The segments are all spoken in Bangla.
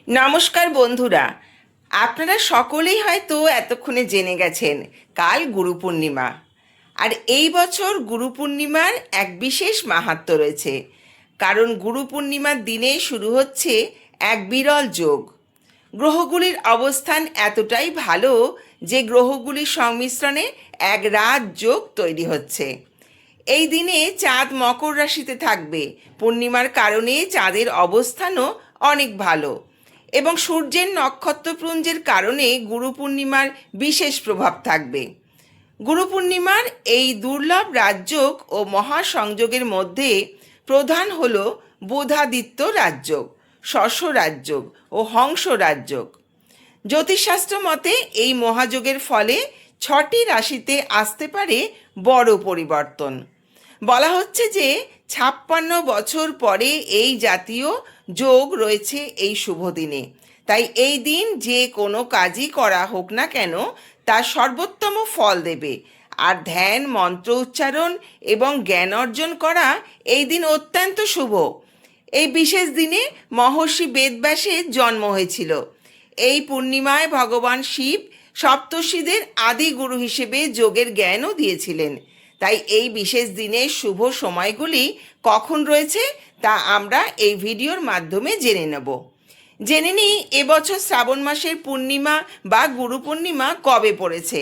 নমস্কার বন্ধুরা, আপনারা সকলেই হয়তো এতক্ষণে জেনে গেছেন কাল গুরু পূর্ণিমা। আর এই বছর গুরু পূর্ণিমার এক বিশেষ মাহাত্ম্য রয়েছে, কারণ গুরু পূর্ণিমার দিনে শুরু হচ্ছে এক বিরল যোগ। গ্রহগুলির অবস্থান এতটাই ভালো যে গ্রহগুলির সংমিশ্রণে এক রাজ যোগ তৈরি হচ্ছে। এই দিনে চাঁদ মকর রাশিতে থাকবে, পূর্ণিমার কারণে চাঁদের অবস্থানও অনেক ভালো এবং সূর্যের নক্ষত্রপুঞ্জের কারণে গুরু পূর্ণিমার বিশেষ প্রভাব থাকবে। গুরু পূর্ণিমার এই দুর্লভ রাজযোগ ও মহাসংযোগের মধ্যে প্রধান হল বুধাদিত্য রাজযোগ, শশ রাজযোগ ও হংস রাজযোগ। জ্যোতিষশাস্ত্র মতে এই মহাযোগের ফলে 6টি রাশিতে আসতে পারে বড় পরিবর্তন। বলা হচ্ছে যে 56 বছর পরে এই জাতীয় যোগ রয়েছে এই শুভ দিনে। তাই এই দিন যে কোনো কাজই করা হোক না কেন তার সর্বোত্তম ফল দেবে। আর ধ্যান, মন্ত্র উচ্চারণ এবং জ্ঞান অর্জন করা এই দিন অত্যন্ত শুভ। এই বিশেষ দিনে মহর্ষি বেদব্যাসের জন্ম হয়েছিল। এই পূর্ণিমায় ভগবান শিব সপ্তর্ষিদের আদি গুরু হিসেবে যোগের জ্ঞানও দিয়েছিলেন। তাই এই বিশেষ দিনের শুভ সময়গুলি কখন রয়েছে তা আমরা এই ভিডিওর মাধ্যমে জেনে নেব। জেনে নিই এবছর শ্রাবণ মাসের পূর্ণিমা বা গুরু পূর্ণিমা কবে পড়েছে।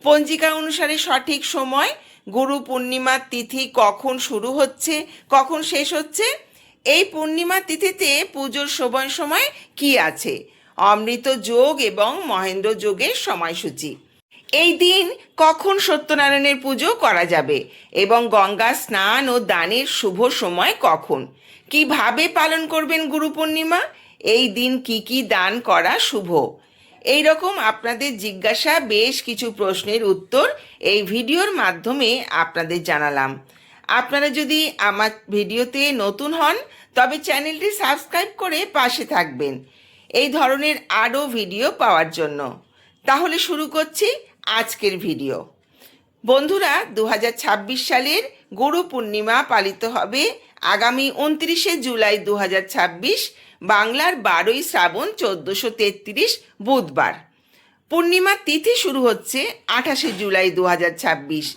পঞ্জিকা অনুসারে সঠিক সময়, গুরু পূর্ণিমার তিথি কখন শুরু হচ্ছে, কখন শেষ হচ্ছে, এই পূর্ণিমা তিথিতে পুজোর সময় কি আছে, অমৃত যোগ এবং মহেন্দ্র যোগের সময়সূচি, এই দিন কখন সত্যনারায়ণের পুজো করা যাবে এবং গঙ্গা স্নান ও দানের শুভ সময় কখন, কিভাবে পালন করবেন গুরু পূর্ণিমা, এই দিন কি দান করা শুভ, এই রকম আপনাদের জিজ্ঞাসা বেশ কিছু প্রশ্নের উত্তর এই ভিডিওর মাধ্যমে আপনাদের জানালাম। আপনারা যদি আমার ভিডিওতে নতুন হন তবে চ্যানেলটি সাবস্ক্রাইব করে পাশে থাকবেন এই ধরনের আরও ভিডিও পাওয়ার জন্য। তাহলে শুরু করছি আজকের ভিডিও। বন্ধুরা, 2026 সালের গুরু পূর্ণিমা পালিত হবে আগামী 29শে জুলাই 2026, বাংলার 12ই শ্রাবণ 1433 বুধবার। পূর্ণিমার তিথি শুরু হচ্ছে 28শে জুলাই 2026,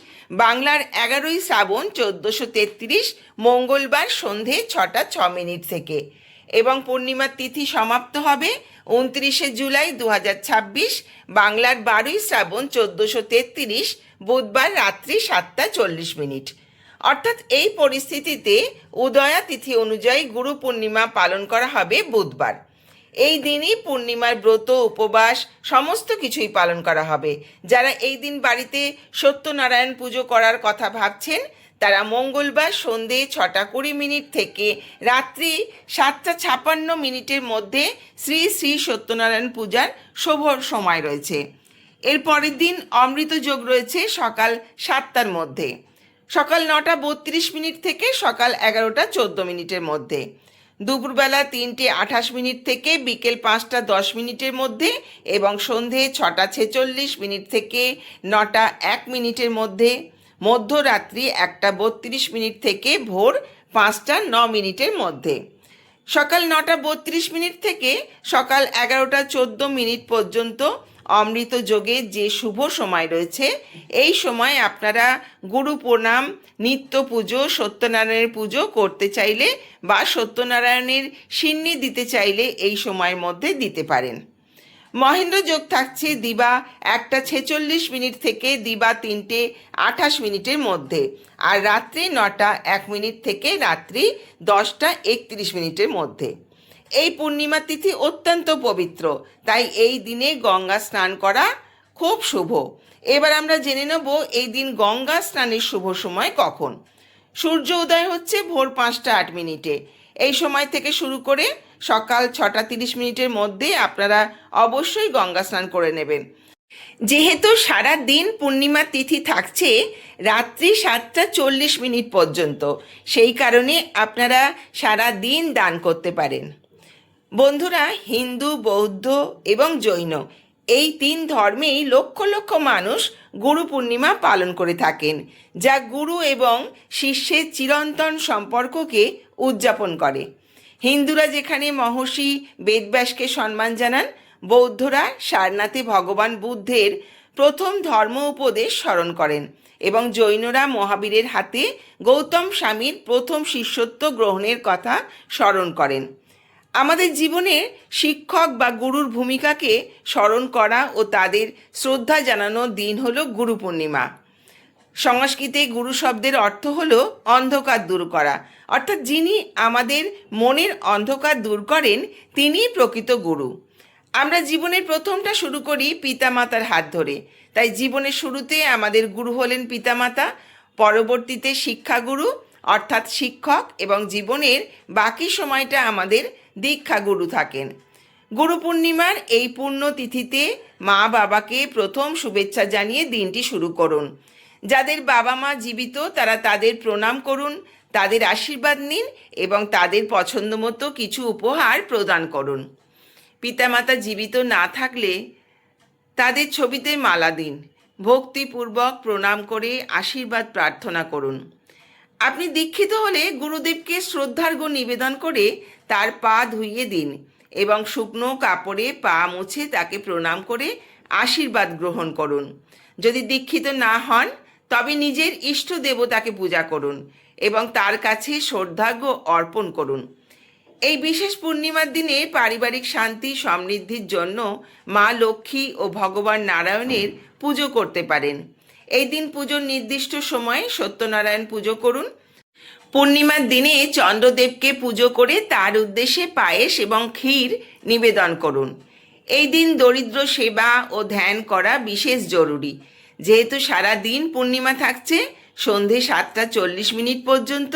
বাংলার 11ই শ্রাবণ 1433 মঙ্গলবার সন্ধে 6টা 6 মিনিট থেকে এবং পূর্ণিমার তিথি সমাপ্ত হবে 29শে জুলাই 2026, বাংলার 12ই শ্রাবণ 1433 বুধবার রাত্রি 7টা 40 মিনিট। অর্থাৎ এই পরিস্থিতিতে উদয়া তিথি অনুযায়ী গুরু পূর্ণিমা পালন করা হবে বুধবার। এই দিনই পূর্ণিমার ব্রত, উপবাস সমস্ত কিছুই পালন করা হবে। যারা এই দিন বাড়িতে সত্যনারায়ণ পুজো করার কথা ভাবছেন তারা মঙ্গলবার সন্ধে 6টা 20 মিনিট থেকে রাত্রি 7টা 56 মিনিটের মধ্যে শ্রী শ্রী সত্যনারায়ণ পূজার শুভ সময় রয়েছে। এর পরের দিন অমৃত যোগ রয়েছে সকাল 7টার মধ্যে, সকাল 9টা 32 মিনিট থেকে সকাল 11টা 14 মিনিটের মধ্যে, দুপুরবেলা 3টে 28 মিনিট থেকে বিকেল 5টা 10 মিনিটের মধ্যে এবং সন্ধে 6টা 46 মিনিট থেকে 9টা 1 মিনিটের মধ্যে, মধ্যরাত্রি 1টা 32 মিনিট থেকে ভোর 5টা 9 মিনিটের মধ্যে, সকাল 9টা 32 মিনিট থেকে সকাল 11টা 14 মিনিট পর্যন্ত অমৃত যোগে যে শুভ সময় রয়েছে। এই সময় আপনারা গুরু প্রণাম, নিত্য পুজো, সত্যনারায়ণের পুজো করতে চাইলে বা সত্যনারায়ণের সিন্নি দিতে চাইলে এই সময়ের মধ্যে দিতে পারেন। মহেন্দ্র যোগ থাকছে দিবা 1টা 46 মিনিট থেকে দিবা 3টে 28 মিনিটের মধ্যে আর রাত্রি 9টা 1 মিনিট থেকে রাত্রি 10টা 31 মিনিটের মধ্যে। এই পূর্ণিমা তিথি অত্যন্ত পবিত্র, তাই এই দিনে গঙ্গা স্নান করা খুব শুভ। এবার আমরা জেনে নেব এই দিন গঙ্গা স্নানের শুভ সময় কখন। সূর্য উদয় হচ্ছে ভোর 5টা 8 মিনিটে। এই সময় থেকে শুরু করে সকাল 6টা 30 মিনিটের মধ্যে আপনারা অবশ্যই গঙ্গা স্নান করে নেবেন। যেহেতু সারা দিন পূর্ণিমা তিথি থাকছে রাত্রি 7টা 40 মিনিট পর্যন্ত, সেই কারণে আপনারা সারা দিন দান করতে পারেন। বন্ধুরা, হিন্দু, বৌদ্ধ এবং জৈন এই 3 ধর্মেই লক্ষ লক্ষ মানুষ গুরু পূর্ণিমা পালন করে থাকেন, যা গুরু এবং শিষ্যের চিরন্তন সম্পর্ককে উদযাপন করে। হিন্দুরা যেখানে মহর্ষি বেদব্যাসকে সম্মান জানান, বৌদ্ধরা সারনাথে ভগবান বুদ্ধের প্রথম ধর্ম উপদেশ স্মরণ করেন এবং জৈনরা মহাবীরের হাতে গৌতম স্বামীর প্রথম শিষ্যত্ব গ্রহণের কথা স্মরণ করেন। আমাদের জীবনে শিক্ষক বা গুরুর ভূমিকাকে স্মরণ করা ও তাদের শ্রদ্ধা জানানোর দিন হলো গুরু পূর্ণিমা। সংস্কৃতে গুরু শব্দের অর্থ হলো অন্ধকার দূর করা, অর্থাৎ যিনি আমাদের মনের অন্ধকার দূর করেন তিনিই প্রকৃত গুরু। আমরা জীবনের প্রথমটা শুরু করি পিতামাতার হাত ধরে, তাই জীবনের শুরুতে আমাদের গুরু হলেন পিতামাতা, পরবর্তীতে শিক্ষাগুরু অর্থাৎ শিক্ষক, এবং জীবনের বাকি সময়টা আমাদের দীক্ষাগুরু থাকেন। গুরু পূর্ণিমার এই পূর্ণ তিথিতে মা বাবাকে প্রথম শুভেচ্ছা জানিয়ে দিনটি শুরু করুন। যাদের বাবা মা জীবিত তারা তাদের প্রণাম করুন, তাদের আশীর্বাদ নিন এবং তাদের পছন্দ মতো কিছু উপহার প্রদান করুন। পিতামাতা জীবিত না থাকলে তাদের ছবিতে মালা দিন, ভক্তিপূর্বক প্রণাম করে আশীর্বাদ প্রার্থনা করুন। আপনি দীক্ষিত হলে গুরুদেবকে শ্রদ্ধার্ঘ্য নিবেদন করে তার পা ধুইয়ে দিন এবং শুকনো কাপড়ে পা মুছে তাকে প্রণাম করে আশীর্বাদ গ্রহণ করুন। যদি দীক্ষিত না হন তবে নিজের ইষ্ট দেবতাকে পূজা করুন এবং তার কাছে শ্রদ্ধার্ঘ্য অর্পণ করুন। এই বিশেষ পূর্ণিমার দিনে পারিবারিক শান্তি সমৃদ্ধির জন্য মা লক্ষ্মী ও ভগবান নারায়ণের পুজো করতে পারেন। এই দিন পুজোর নির্দিষ্ট সময়ে সত্যনারায়ণ পুজো করুন। পূর্ণিমার দিনে চন্দ্রদেবকে পুজো করে তার উদ্দেশ্যে পায়েস এবং ক্ষীর নিবেদন করুন। এই দিন দরিদ্র সেবা ও ধ্যান করা বিশেষ জরুরি। যেহেতু সারা দিন পূর্ণিমা থাকছে সন্ধে 7:40 পর্যন্ত,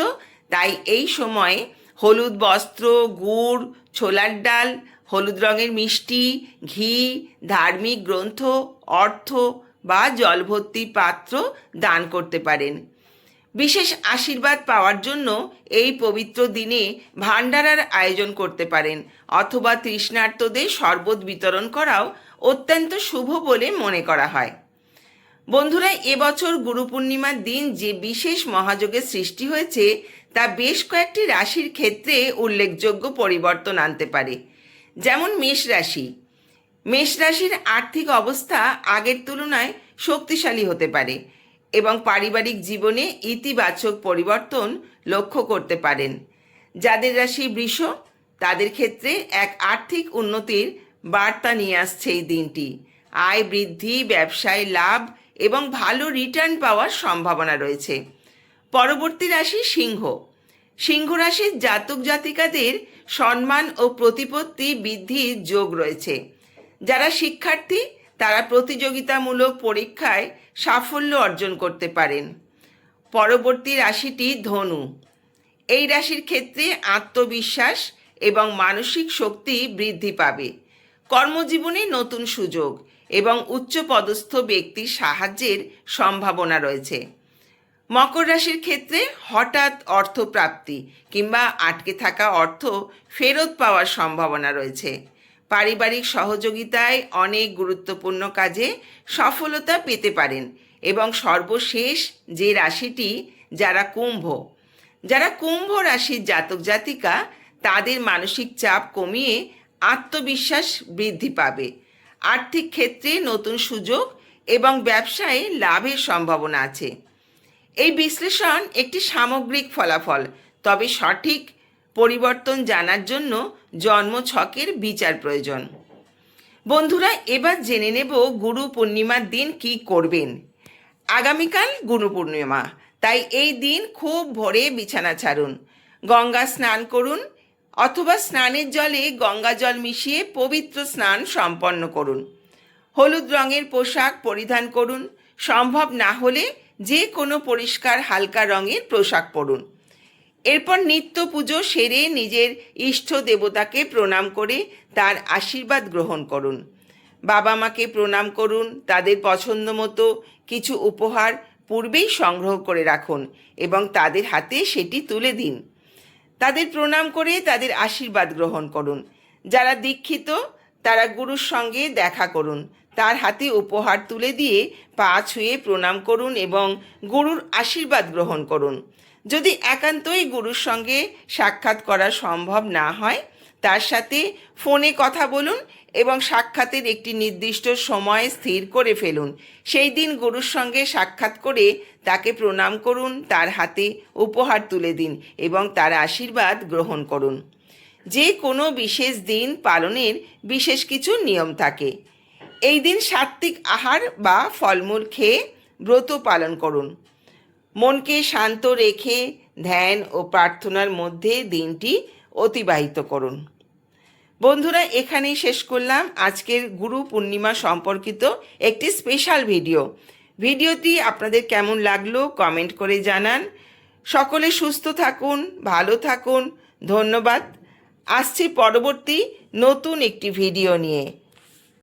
তাই এই সময়ে হলুদ বস্ত্র, গুড়, ছোলার ডাল, হলুদ রঙের মিষ্টি, ঘি, ধার্মিক গ্রন্থ, অর্থ বা জলভর্তি পাত্র দান করতে পারেন। বিশেষ আশীর্বাদ পাওয়ার জন্য এই পবিত্র দিনে ভান্ডারার আয়োজন করতে পারেন অথবা তৃষ্ণার্তদের শরবত বিতরণ করাও অত্যন্ত শুভ বলে মনে করা হয়। বন্ধুরা, এবছর গুরু পূর্ণিমার দিন যে বিশেষ মহাযোগের সৃষ্টি হয়েছে তা বেশ কয়েকটি রাশির ক্ষেত্রে উল্লেখযোগ্য পরিবর্তন আনতে পারে। যেমন মেষ রাশি। মেষ রাশির আর্থিক অবস্থা আগের তুলনায় শক্তিশালী হতে পারে এবং পারিবারিক জীবনে ইতিবাচক পরিবর্তন লক্ষ্য করতে পারেন। যাদের রাশি বৃষ, তাদের ক্ষেত্রে এক আর্থিক উন্নতির বার্তা নিয়ে আসছে এই দিনটি। আয় বৃদ্ধি, ব্যবসায় লাভ এবং ভালো রিটার্ন পাওয়ার সম্ভাবনা রয়েছে। পরবর্তী রাশি সিংহ। সিংহ রাশির জাতক জাতিকাদের সম্মান ও প্রতিপত্তি বৃদ্ধির যোগ রয়েছে। যারা শিক্ষার্থী তারা প্রতিযোগিতামূলক পরীক্ষায় সাফল্য অর্জন করতে পারেন। পরবর্তী রাশিটি ধনু। এই রাশির ক্ষেত্রে আত্মবিশ্বাস এবং মানসিক শক্তি বৃদ্ধি পাবে। কর্মজীবনে নতুন সুযোগ এবং উচ্চপদস্থ ব্যক্তির সাহায্যের সম্ভাবনা রয়েছে। মকর রাশির ক্ষেত্রে হঠাৎ অর্থপ্রাপ্তি কিংবা আটকে থাকা অর্থ ফেরত পাওয়ার সম্ভাবনা রয়েছে। পারিবারিক সহযোগিতায় অনেক গুরুত্বপূর্ণ কাজে সফলতা পেতে পারেন। এবং সর্বশেষ যে রাশিটি, যারা কুম্ভ রাশির জাতক জাতিকা, তাদের মানসিক চাপ কমিয়ে আত্মবিশ্বাস বৃদ্ধি পাবে। আর্থিক ক্ষেত্রে নতুন সুযোগ এবং ব্যবসায় লাভের সম্ভাবনা আছে। এই বিশ্লেষণ একটি সামগ্রিক ফলাফল, তবে সঠিক পরিবর্তন জানার জন্য জন্মছকের বিচার প্রয়োজন। বন্ধুরা, এবার জেনে নেব গুরু পূর্ণিমার দিন কি করবেন। আগামীকাল গুরু পূর্ণিমা, তাই এই দিন খুব ভোরে বিছানা ছাড়ুন, গঙ্গা স্নান করুন অথবা স্নানের জলে গঙ্গা জল মিশিয়ে পবিত্র স্নান সম্পন্ন করুন। হলুদ রঙের পোশাক পরিধান করুন, সম্ভব না হলে যে কোনো পরিষ্কার হালকা রঙের পোশাক পরুন। এরপর নিত্য পুজো সেরে নিজের ইষ্ট দেবতাকে প্রণাম করে তার আশীর্বাদ গ্রহণ করুন। বাবা মাকে প্রণাম করুন, তাদের পছন্দ মতো কিছু উপহার পূর্বেই সংগ্রহ করে রাখুন এবং তাদের হাতে সেটি তুলে দিন। তাদের প্রণাম করে তাদের আশীর্বাদ গ্রহণ করুন। যারা দীক্ষিত তারা গুরুর সঙ্গে দেখা করুন, তার হাতে উপহার তুলে দিয়ে পা ছুঁয়ে প্রণাম করুন এবং গুরুর আশীর্বাদ গ্রহণ করুন। যদি একান্তই গুরুর সঙ্গে সাক্ষাৎ করা সম্ভব না হয়, তার সাথে ফোনে কথা বলুন এবং সাক্ষাতের একটি নির্দিষ্ট সময় স্থির করে ফেলুন। সেই দিন গুরুর সঙ্গে সাক্ষাৎ করে তাকে প্রণাম করুন, তার হাতে উপহার তুলে দিন এবং তার আশীর্বাদ গ্রহণ করুন। যে কোনো বিশেষ দিন পালনের বিশেষ কিছু নিয়ম থাকে। এই দিন সাত্ত্বিক আহার বা ফলমূল খেয়ে ব্রত পালন করুন। মনকে শান্ত রেখে ধ্যান ও প্রার্থনার মধ্যে দিনটি অতিবাহিত করুন। বন্ধুরা, এখানেই শেষ করলাম আজকের গুরু পূর্ণিমা সম্পর্কিত একটি স্পেশাল ভিডিওটি আপনাদের কেমন লাগলো কমেন্ট করে জানান। সকলে সুস্থ থাকুন, ভালো থাকুন। ধন্যবাদ। আসছি পরবর্তী নতুন একটি ভিডিও নিয়ে।